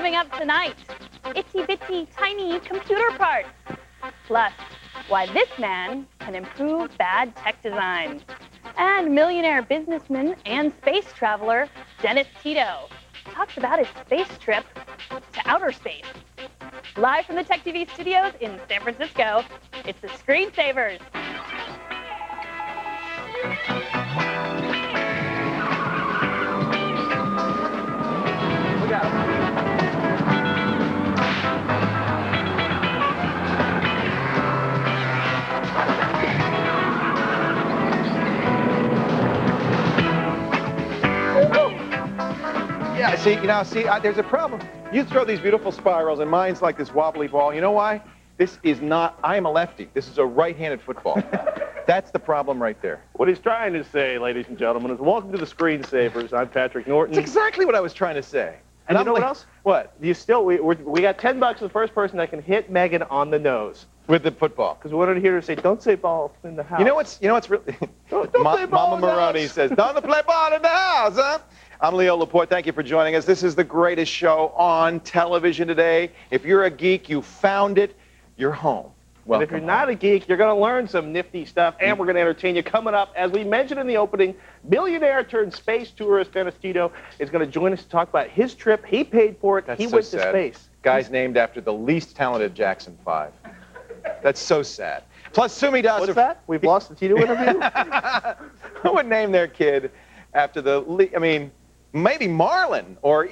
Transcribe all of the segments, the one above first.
Coming up tonight, itsy-bitsy tiny computer parts. Plus, why this man can improve bad tech design. And millionaire businessman and space traveler Dennis Tito talks about his space trip to outer space. Live from the Tech TV studios in San Francisco, it's the Screensavers. Look out. Yeah, see, there's a problem. You throw these beautiful spirals, and mine's like this wobbly ball. You know why? This is not, I am a lefty. This is a right-handed football. That's the problem right there. What he's trying to say, ladies and gentlemen, is welcome to the Screensavers. I'm Patrick Norton. That's exactly what I was trying to say. And you know what else? What? We got $10 for the first person that can hit Megan on the nose. With the football. Because we wanted to hear her say, don't say ball in the house. You know what's really... don't play ball Mama in the Maroney house. says, don't play ball in the house, huh? I'm Leo Laporte. Thank you for joining us. This is the greatest show on television today. If you're a geek, you found it, you're home. And if you're not a geek, you're going to learn some nifty stuff, and we're going to entertain you. Coming up, as we mentioned in the opening, millionaire turned space tourist Dennis Tito is going to join us to talk about his trip. He paid for it. He went to space. Guy's named after the least talented Jackson 5. That's so sad. Plus, Sumi Das. What's that? We've lost the Tito interview? Who would name their kid after maybe Marlin or,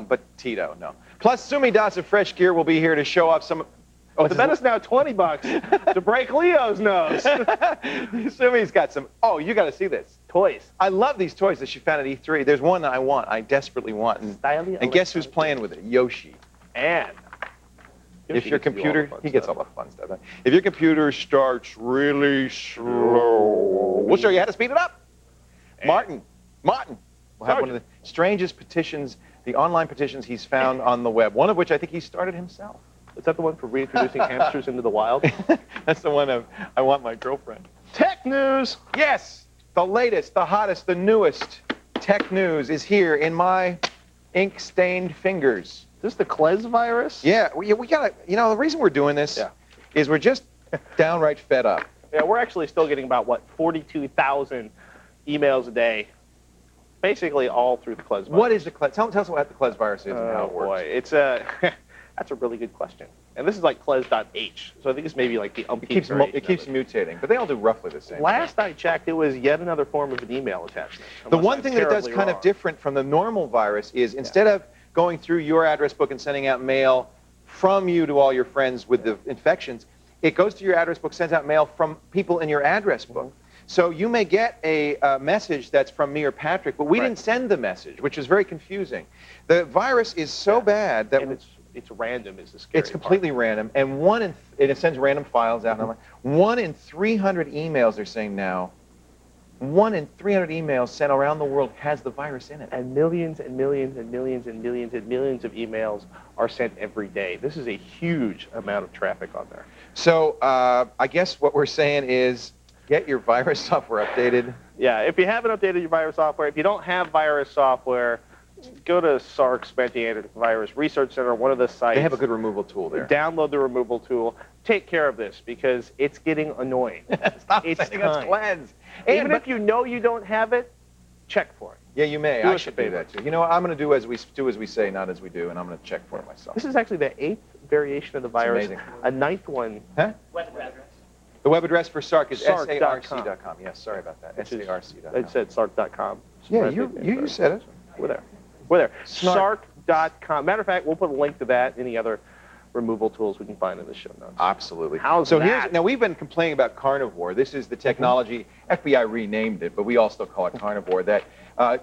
but Tito, no. Plus, Sumi Das of Fresh Gear will be here to show off some... Oh, the bet is now $20 to break Leo's nose. Sumi's got some... Oh, you got to see this. Toys. I love these toys that she found at E3. There's one that I want. I desperately want. And guess who's playing with it? Yoshi. And... If your computer... He gets all the fun stuff. If your computer starts really slow... We'll show you how to speed it up. Martin. We'll have one of the strangest petitions, the online petitions he's found on the web, one of which I think he started himself. Is that the one for reintroducing hamsters into the wild? That's the one of, I want my girlfriend. Tech news! Yes! The latest, the hottest, the newest tech news is here in my ink-stained fingers. Is this the Klez virus? Yeah, we gotta, the reason we're doing this is we're just downright fed up. Yeah, we're actually still getting about, 42,000 emails a day. Basically all through the Klez virus. What is the Klez? Tell us what the Klez virus is and how it works. Boy, it's a... That's a really good question. And this is like Klez.h, so I think it's maybe like the umpteenth version. It keeps mutating, but they all do roughly the same. Last I checked, it was yet another form of an email attachment. The one thing that it does kind of different from the normal virus is instead of going through your address book and sending out mail from you to all your friends with the infections, it goes to your address book, sends out mail from people in your address book. So you may get a message that's from me or Patrick, but we didn't send the message, which is very confusing. The virus is so bad that... It's random is the scary It's completely random, and it sends random files out. And 1 in 300 emails, they're saying now, 1 in 300 emails sent around the world has the virus in it. And millions and millions and millions and millions and millions of emails are sent every day. This is a huge amount of traffic on there. So I guess what we're saying is get your virus software updated. Yeah, if you haven't updated your virus software, if you don't have virus software, go to SARC's Antivirus Research Center, one of the sites. They have a good removal tool there. Download the removal tool. Take care of this because it's getting annoying. Stop saying it's Klez. Even if you know you don't have it, check for it. Yeah, you may. I should do that too. You know what? I'm going to do as we say, not as we do, and I'm going to check for it myself. This is actually the 8th variation of the virus. Amazing. A 9th one. Huh? Web address. The web address for SARC is sarc.com. Yes, sorry about that. sarc.com. It said sarc.com. Yeah, you said it. We're there. We're there. Sarc.com. Matter of fact, we'll put a link to that, any other removal tools we can find in the show notes. Absolutely. How's that? Now, we've been complaining about Carnivore. This is the technology, FBI renamed it, but we all still call it Carnivore, that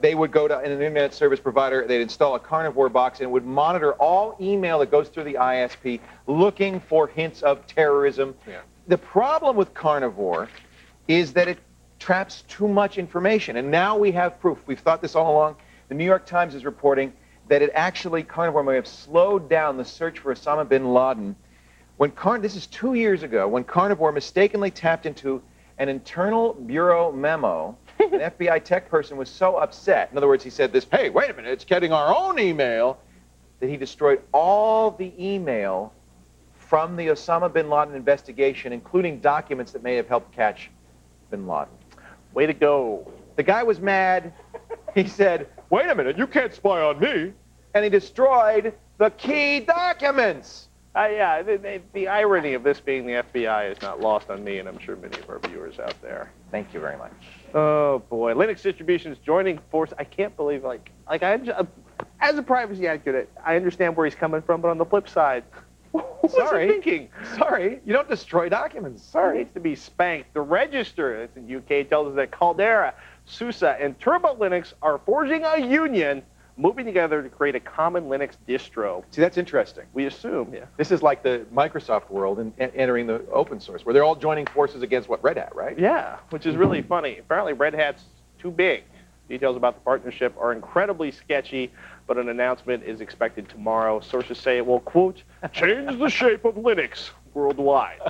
they would go to an internet service provider, they'd install a Carnivore box, and it would monitor all email that goes through the ISP looking for hints of terrorism. Yeah. The problem with Carnivore is that it traps too much information, and now we have proof. We've thought this all along. The New York Times is reporting that Carnivore may have slowed down the search for Osama bin Laden. This is 2 years ago, when Carnivore mistakenly tapped into an internal bureau memo. An FBI tech person was so upset. In other words, he said this, hey, wait a minute, it's getting our own email. that he destroyed all the email from the Osama bin Laden investigation, including documents that may have helped catch bin Laden. Way to go. The guy was mad. He said, wait a minute, you can't spy on me. And he destroyed the key documents. Yeah, the irony of this being the FBI is not lost on me, and I'm sure many of our viewers out there. Thank you very much. Oh, boy. Linux distribution is joining force. I can't believe, as a privacy advocate, I understand where he's coming from, but on the flip side, what's he thinking? Sorry, you don't destroy documents. Sorry. He needs to be spanked. The Register, that's in UK, tells us that Caldera, SUSE, and Turbo Linux are forging a union, moving together to create a common Linux distro. See, that's interesting. We assume, yeah. This is like the Microsoft world and entering the open source, where they're all joining forces against, what, Red Hat, right? Yeah, which is really funny. Apparently, Red Hat's too big. Details about the partnership are incredibly sketchy, but an announcement is expected tomorrow. Sources say it will, quote, change the shape of Linux worldwide.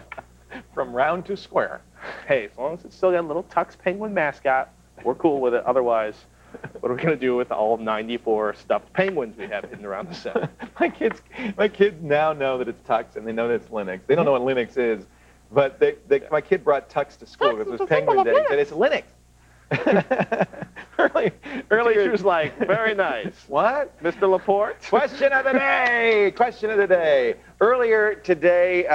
From round to square. Hey, as long as it's still got a little Tux Penguin mascot, we're cool with it. Otherwise, what are we going to do with all 94 stuffed penguins we have hidden around the set? My kids now know that it's Tux, and they know that it's Linux. They don't know what Linux is, but my kid brought Tux to school because it was Penguin Day. He said, it's Linux. Earlier she was like, very nice. What? Mr. Laporte? Question of the day. Question of the day. Earlier today,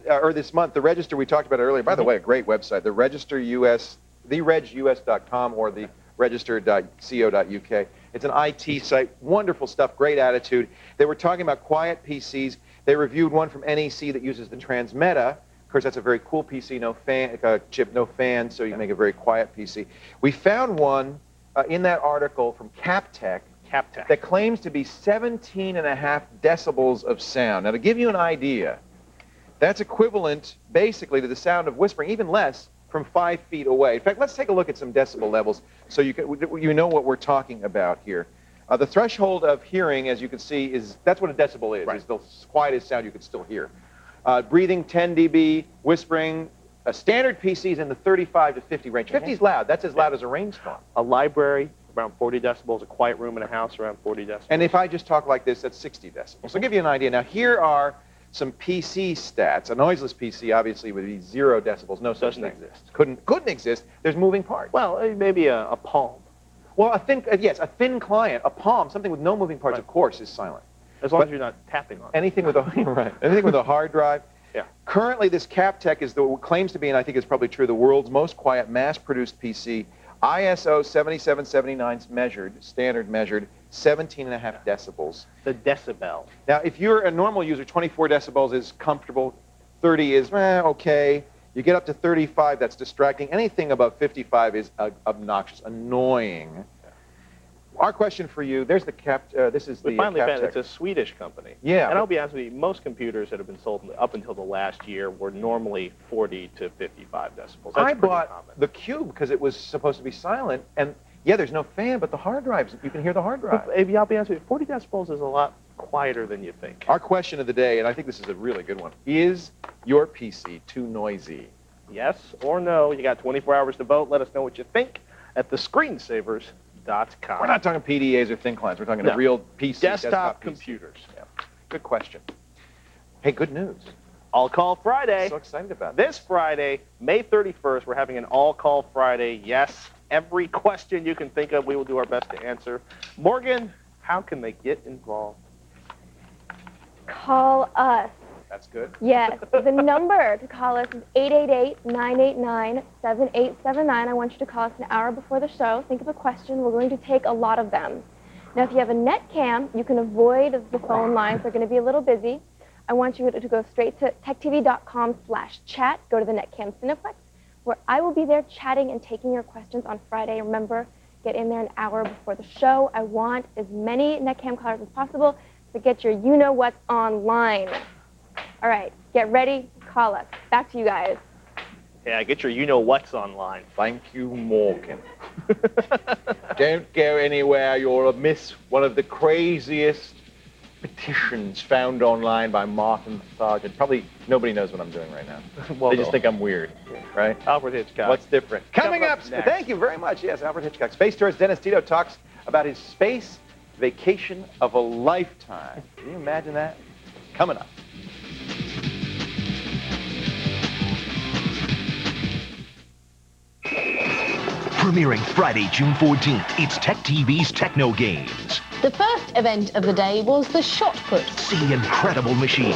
or this month, the Register we talked about earlier, by the way, a great website, the Register US, theregus.com or the register.co.uk. It's an IT site, wonderful stuff, great attitude. They were talking about quiet PCs. They reviewed one from NEC that uses the Transmeta. Of course, that's a very cool PC, no fan, chip, no fan, so you can make a very quiet PC. We found one in that article from Captech that claims to be 17.5 decibels of sound. Now, to give you an idea, that's equivalent basically to the sound of whispering, even less, from 5 feet away. In fact, let's take a look at some decibel levels so you know what we're talking about here. The threshold of hearing, as you can see, that's what a decibel is. Right. It's the quietest sound you could still hear. Breathing 10 dB, whispering, a standard PC is in the 35 to 50 range. 50 is loud. That's as loud as a rainstorm. A library, around 40 decibels. A quiet room in a house, around 40 decibels. And if I just talk like this, that's 60 decibels. So I'll give you an idea. Now, here are some PC stats. A noiseless PC, obviously, would be 0 decibels. No such thing. Doesn't exist. Couldn't exist. There's moving parts. Well, maybe a Palm. Well, a thin client, a Palm, something with no moving parts, of course, is silent. As long as you're not tapping on it. Anything with a anything with a hard drive. Yeah. Currently, this Captech is claims to be, and I think it's probably true, the world's most quiet mass-produced PC. ISO 7779 standard measured 17.5 decibels. The decibel. Now, if you're a normal user, 24 decibels is comfortable. 30 is okay. You get up to 35, that's distracting. Anything above 55 is obnoxious, annoying. Our question for you, there's the this is the We finally found Captech. it's a Swedish company. Yeah. And I'll be honest with you, most computers that have been sold up until the last year were normally 40 to 55 decibels. That's I pretty bought common. the Cube because it was supposed to be silent, and yeah, there's no fan, but the hard drives, you can hear the hard drive. But, I'll be honest with you, 40 decibels is a lot quieter than you think. Our question of the day, and I think this is a really good one, is your PC too noisy? Yes or no? You got 24 hours to vote. Let us know what you think at thescreensavers.com. We're not talking PDAs or thin clients. We're talking No. a real PC. Desktop PC. computers. Yeah. Good question. Hey, good news. All Call Friday. So excited about This Friday, May 31st, we're having an All Call Friday. Yes, every question you can think of, we will do our best to answer. Morgan, how can they get involved? Call us. That's good. Yes. The number to call us is 888-989-7879. I want you to call us an hour before the show. Think of a question. We're going to take a lot of them. Now, if you have a net cam, you can avoid the phone lines. They're going to be a little busy. I want you to go straight to techtv.com/chat. Go to the Netcam Cineplex, where I will be there chatting and taking your questions on Friday. Remember, get in there an hour before the show. I want as many Netcam callers as possible to get your you-know-what's online. All right, get ready, call us. Back to you guys. Yeah, get your you-know-what's online. Thank you, Morgan. Don't go anywhere. You'll miss one of the craziest petitions found online by Martin Sargent. Probably nobody knows what I'm doing right now. Well, They just think I'm weird, right? Alfred Hitchcock. What's different? Coming up, next. thank you very much. Yes, Alfred Hitchcock. Space Tourist Dennis Tito talks about his space vacation of a lifetime. Can you imagine that? Coming up. Premiering Friday, June 14th, it's Tech TV's Techno Games. The first event of the day was the shot put. See incredible machines.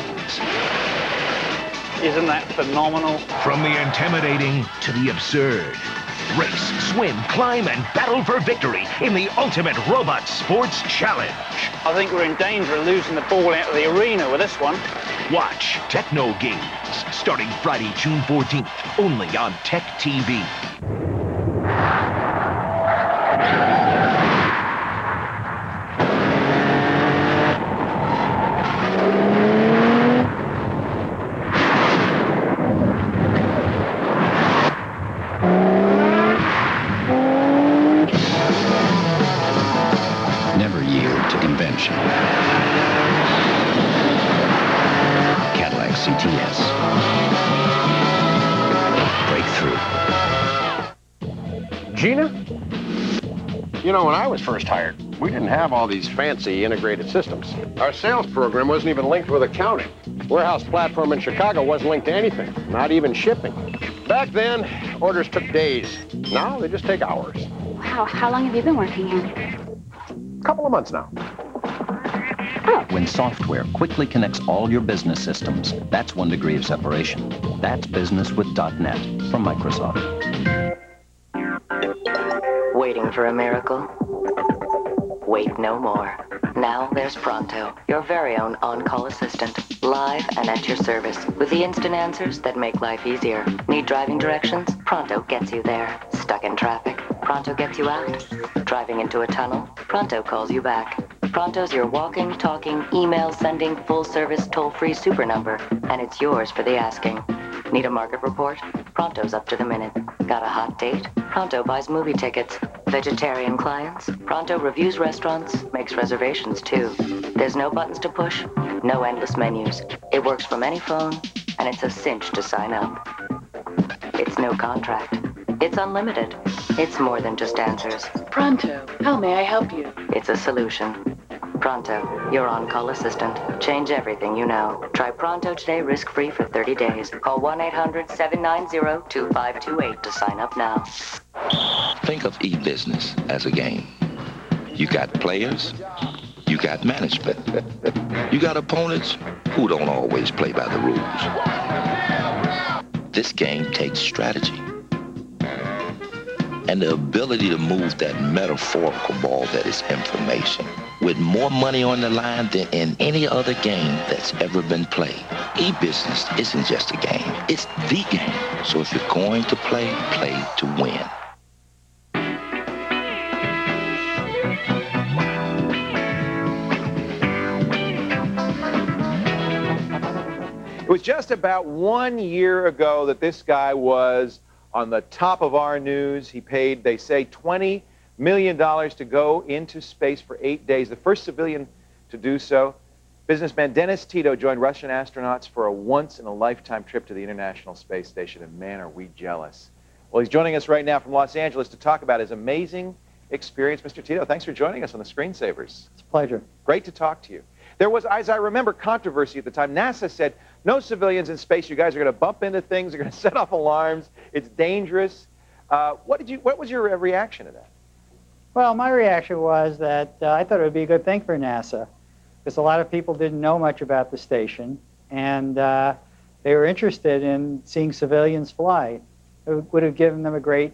Isn't that phenomenal? From the intimidating to the absurd. Race, swim, climb, and battle for victory in the ultimate robot sports challenge. I think we're in danger of losing the ball out of the arena with this one. Watch Techno Games, starting Friday, June 14th, only on Tech TV. Never yield to convention. Cadillac CTS. Breakthrough. Gina? You know, when I was first hired, we didn't have all these fancy integrated systems. Our sales program wasn't even linked with accounting. Warehouse platform in Chicago wasn't linked to anything, not even shipping. Back then, orders took days. Now, they just take hours. Wow, how long have you been working here? A couple of months now. When software quickly connects all your business systems, that's 1 degree of separation. That's business with .NET from Microsoft. Waiting for a miracle? Wait no more. Now there's Pronto, your very own on-call assistant, live and at your service, with the instant answers that make life easier. Need driving directions? Pronto gets you there. Stuck in traffic? Pronto gets you out. Driving into a tunnel? Pronto calls you back. Pronto's your walking, talking, email-sending, full-service, toll-free super number, and it's yours for the asking. Need a market report? Pronto's up to the minute. Got a hot date? Pronto buys movie tickets. Vegetarian clients? Pronto reviews restaurants, makes reservations too. There's no buttons to push, no endless menus. It works from any phone, and it's a cinch to sign up. It's no contract. It's unlimited. It's more than just answers. Pronto, how may I help you? It's a solution. Pronto, your on-call assistant. Change everything you know. Try Pronto today risk-free for 30 days. Call 1-800-790-2528 to sign up now. Think of e-business as a game. You got players, you got management. You got opponents who don't always play by the rules. This game takes strategy and the ability to move that metaphorical ball that is information with more money on the line than in any other game that's ever been played. E-business isn't just a game, it's the game. So if you're going to play, play to win. It was just about 1 year ago that this guy was on the top of our news. He paid, they say, $20 million to go into space for 8 days, the first civilian to do so. Businessman Dennis Tito joined Russian astronauts for a once-in-a-lifetime trip to the International Space Station, and man, are we jealous. Well, he's joining us right now from Los Angeles to talk about his amazing experience. Mr. Tito, thanks for joining us on the Screensavers. It's a pleasure. Great to talk to you. There was, as I remember, controversy at the time. NASA said, no civilians in space. You guys are going to bump into things. You're going to set off alarms. It's dangerous. What was your reaction to that? Well, my reaction was that I thought it would be a good thing for NASA, because a lot of people didn't know much about the station, and they were interested in seeing civilians fly. It would have given them a great